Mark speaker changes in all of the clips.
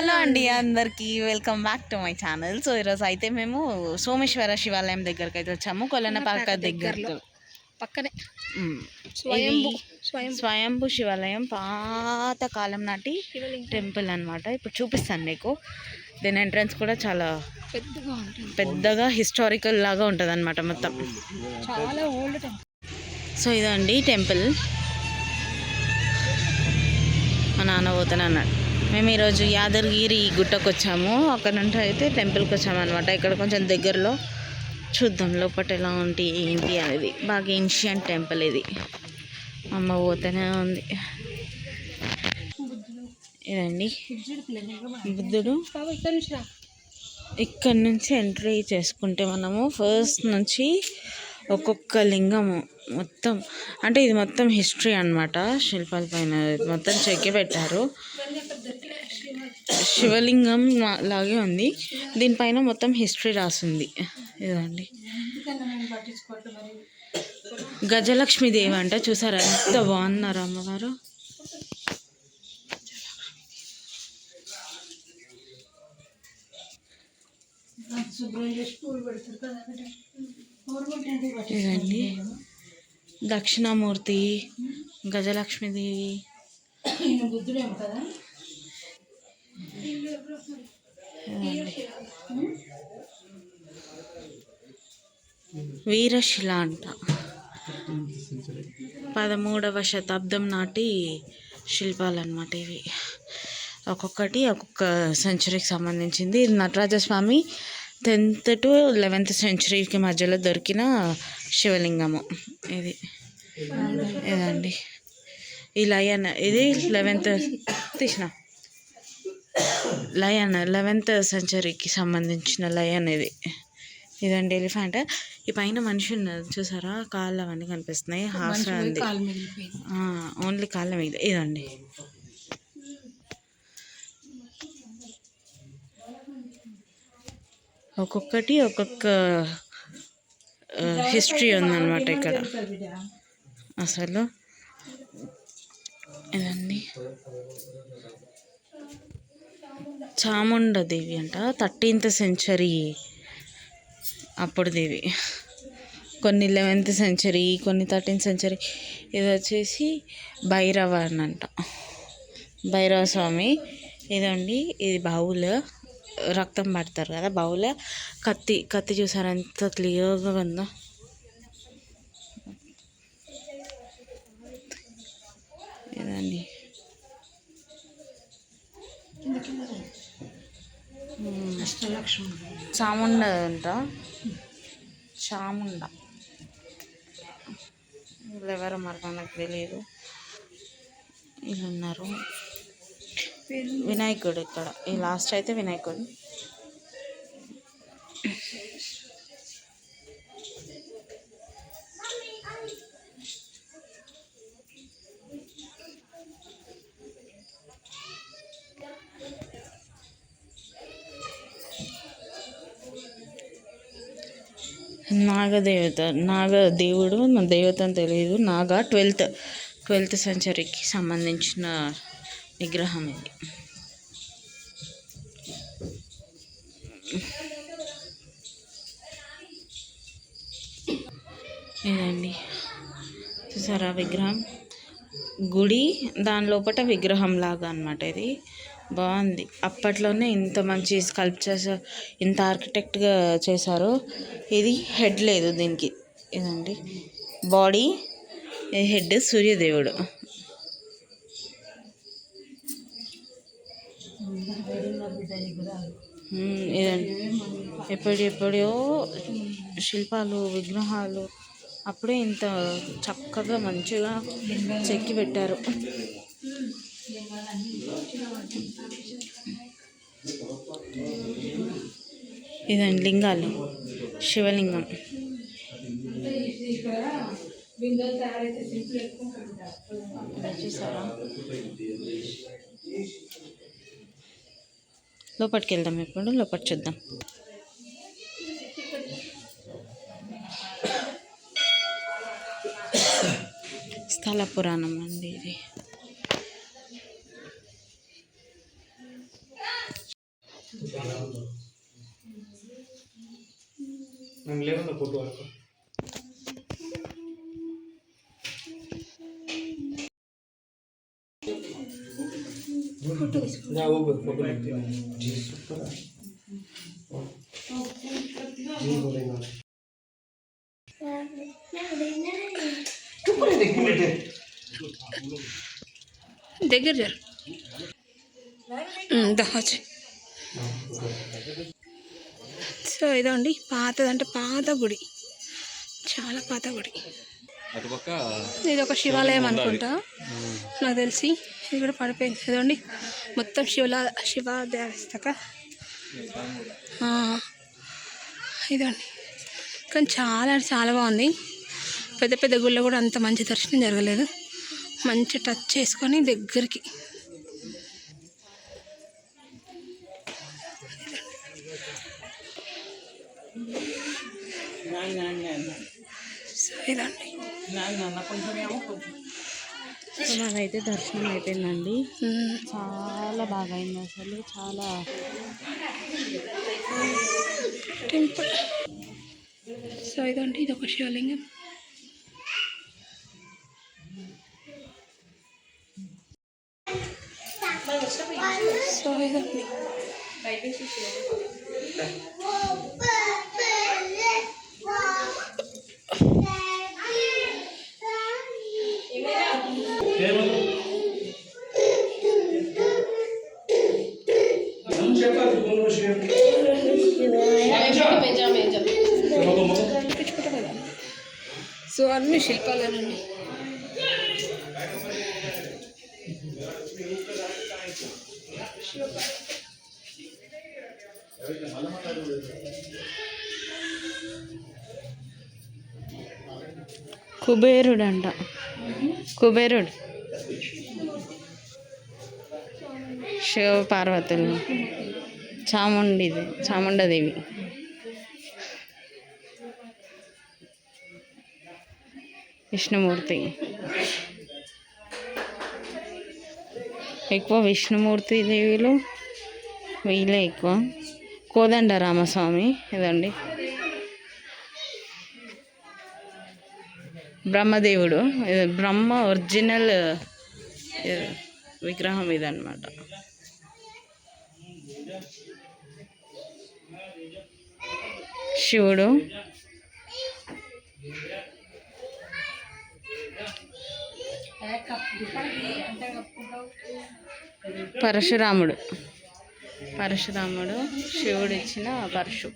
Speaker 1: Hello అండి అందరికీ welcome back to my channel. So ఈరోజు అయితే మేము సోమేశ్వర శివాలయం దగ్గరికి అయితే వచ్చాము. కొలనపాక దగ్గర
Speaker 2: పక్కనే
Speaker 1: స్వయంభూ శివాలయం, పాత కాలం నాటి టెంపుల్ అనమాట. ఇప్పుడు చూపిస్తాను నీకు. దీని ఎంట్రన్స్ కూడా చాలా పెద్దగా హిస్టారికల్ లాగా ఉంటుంది అనమాట మొత్తం.
Speaker 2: చాలా ఓల్డ్ టెంపుల్.
Speaker 1: సో ఇదండి టెంపుల్. మా నాన్న పోతాను అన్నాడు. మేము ఈరోజు యాదగిరి గుట్టకు వచ్చాము. అక్కడ నుండి అయితే టెంపుల్కి వచ్చాము అనమాట. ఇక్కడ కొంచెం దగ్గరలో చూద్దాం లోపల ఎలా ఉంటే ఏంటి అనేది. బాగా ఏన్షియంట్ టెంపుల్ ఇది. అమ్మ పోతూనే ఉంది. ఇదండి బుద్ధుడు. ఇక్కడ నుంచి ఎంట్రీ చేసుకుంటే మనము ఫస్ట్ నుంచి ఒక్కొక్క లింగము మొత్తం, అంటే ఇది మొత్తం హిస్టరీ అనమాట. శిల్పాల పైన మొత్తం చెక్కి పెట్టారు. శివలింగం లాగే ఉంది. దీనిపైన మొత్తం హిస్టరీ రాసింది. ఇదండి గజలక్ష్మీదేవి అంట. చూసారా ఎంత బాగున్నారు అమ్మగారు. ఇదండి దక్షిణామూర్తి, గజలక్ష్మీదేవి. వీరశిల అంట. 13వ శతాబ్దం నాటి శిల్పాలు అన్నమాట ఇవి. ఒక్కొక్కటి ఒక్కొక్క సెంచరీకి సంబంధించింది. ఇది నటరాజస్వామి 10th to 11th సెంచరీకి మధ్యలో దొరికిన శివలింగము ఇది. ఇదండి ఈ లయన్, ఇది 11th తీసిన లయన్, 11th సెంచరీకి సంబంధించిన లయన్ ఇది. ఇదండి ఎలిఫెంట్. ఈ పైన మనిషి ఉన్నారు చూసారా, కాళ్ళు అవన్నీ కనిపిస్తున్నాయి. హాఫ్ ఉంది, ఓన్లీ కాళ్ళ మీద. ఇదండి ఒక్కొక్కటి ఒక్కొక్క హిస్టరీ ఉందన్నమాట ఇక్కడ అసలు. ఇదండి చాముండదేవి అంట, 13th సెంచరీ అప్పుడు దేవి. కొన్ని 11th సెంచరీ, కొన్ని 13th సెంచరీ. ఇది వచ్చేసి భైరవ అని అంట, భైరవ స్వామి. ఇదండి ఇది బౌల్, రక్తం పడతారు కదా బౌల్. కత్తి చూసారు ఎంత క్లియర్గా ఉందో. ఇదండి చాముండ అంట, చాముండ. ఎవరో మరి నాకు తెలియదు. వీళ్ళు ఉన్నారు. వినాయకుడు ఇక్కడ, ఈ లాస్ట్ అయితే వినాయకుడు. నాగదేవుడు, నా దేవత అని తెలియదు. 12th సెంచరీకి సంబంధించిన విగ్రహం ఇది. ఇదండి చూసారా విగ్రహం, గుడి దాని లోపల విగ్రహం లాగా అనమాట. ఇది బాగుంది. అప్పట్లోనే ఇంత మంచి స్కల్ప్చర్స్, ఇంత ఆర్కిటెక్ట్గా చేశారు. ఇది హెడ్ లేదు దీనికి. ఇదండి బాడీ, హెడ్ సూర్యదేవుడు. ఇదండి ఎప్పుడో శిల్పాలు, విగ్రహాలు అప్పుడే ఇంత చక్కగా మంచిగా చెక్కి పెట్టారు. ఇదండి లింగాలు, శివలింగం. చూసారా, లోపలికి వెళ్దాం. ఇప్పుడు లోపల చూద్దాం. స్థల పురాణం అండి ఇది.
Speaker 2: దగ్గర జరు దాచి. సో ఇదండి పాతదంటే పాత గుడి, చాలా పాత గుడి. ఇది ఒక శివాలయం అనుకుంటా నాకు తెలిసి. ఇది కూడా పడిపోయింది ఇదండి, మొత్తం శివ దేవస్థక ఇదండి. కానీ చాలా అంటే చాలా బాగుంది. పెద్ద పెద్ద గుళ్ళు కూడా అంత మంచి దర్శనం జరగలేదు. మంచి టచ్ చేసుకొని దగ్గరికి ఇదండి.
Speaker 1: నాకైతే దర్శనం అయిపోయిందండి, చాలా బాగా అయింది అసలు. చాలా
Speaker 2: టెంపుల్. సో ఇదండి, ఇది ఒక శివలింగం. సో ఇదండి, సో అన్ని శిల్పాలేనండి.
Speaker 1: కుబేరుడు అంట, కుబేరుడు శివ పార్వతులు, చాముండదేవి. విష్ణుమూర్తి, ఎక్కువ విష్ణుమూర్తి దేవిలు వీళ్ళే ఎక్కువ. కోదండ రామస్వామి ఇదండి. బ్రహ్మదేవుడు, బ్రహ్మ ఒరిజినల్ విగ్రహం ఇదన్నమాట. శివుడు, పరశురాముడు శివుడు ఇచ్చిన పరశు.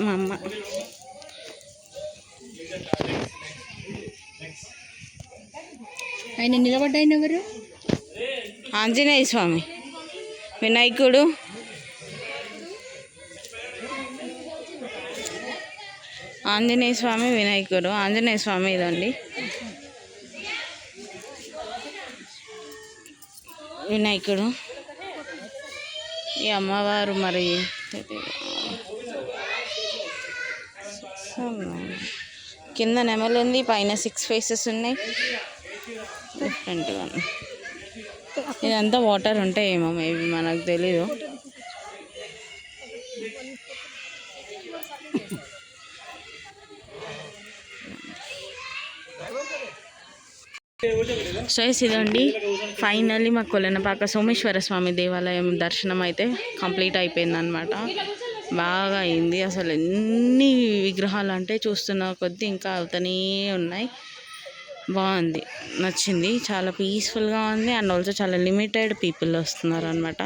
Speaker 1: మా అమ్మ
Speaker 2: ఆయన నిలబడ్డాయన ఎవరు?
Speaker 1: ఆంజనేయ స్వామి, వినాయకుడు, ఆంజనేయ స్వామి, వినాయకుడు. ఆంజనేయ స్వామి ఇదండి, వినాయకుడు. ఈ అమ్మవారు మరి కింద నెమలి ఉంది, పైన 6 ఫేసెస్ ఉన్నాయి డిఫరెంట్గా. ఇదంతా వాటర్ ఉంటాయేమో మేబీ, మనకు తెలీదు. సో ఇదండి, ఫైనల్లీ మా కొలనపాక సోమేశ్వర స్వామి దేవాలయం దర్శనం అయితే కంప్లీట్ అయిపోయిందనమాట. బాగా అయింది అసలు. ఎన్ని విగ్రహాలు అంటే చూస్తున్న కొద్దీ ఇంకా అవుతూనే ఉన్నాయి. బాగుంది, నచ్చింది, చాలా పీస్ఫుల్గా ఉంది. అండ్ ఆల్సో చాలా లిమిటెడ్ పీపుల్ వస్తున్నారు అనమాట.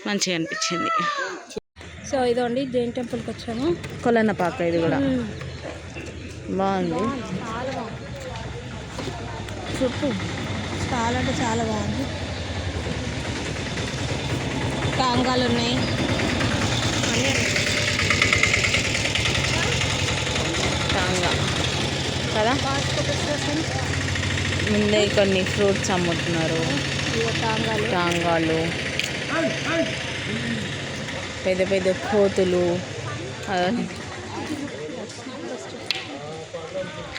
Speaker 1: మంచిగా అనిపించింది.
Speaker 2: సో ఇదండి, జైన్ టెంపుల్కి వచ్చాము,
Speaker 1: కొలనపాక. ఇది కూడా బాగుంది,
Speaker 2: చాలా బాగుంది. చుట్టూ చాలా అంటే చాలా బాగుంది. టాంగాలు ఉన్నాయి,
Speaker 1: టాంగా కదా. ముందే కొన్ని ఫ్రూట్స్ అమ్ముతున్నారు, టాంగాలు, పెద్ద పెద్ద కోతులు,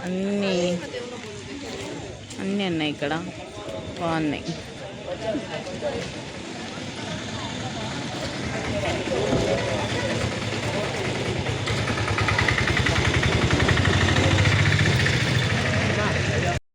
Speaker 1: అన్నీ ఉన్నాయి ఇక్కడ, బాగున్నాయి.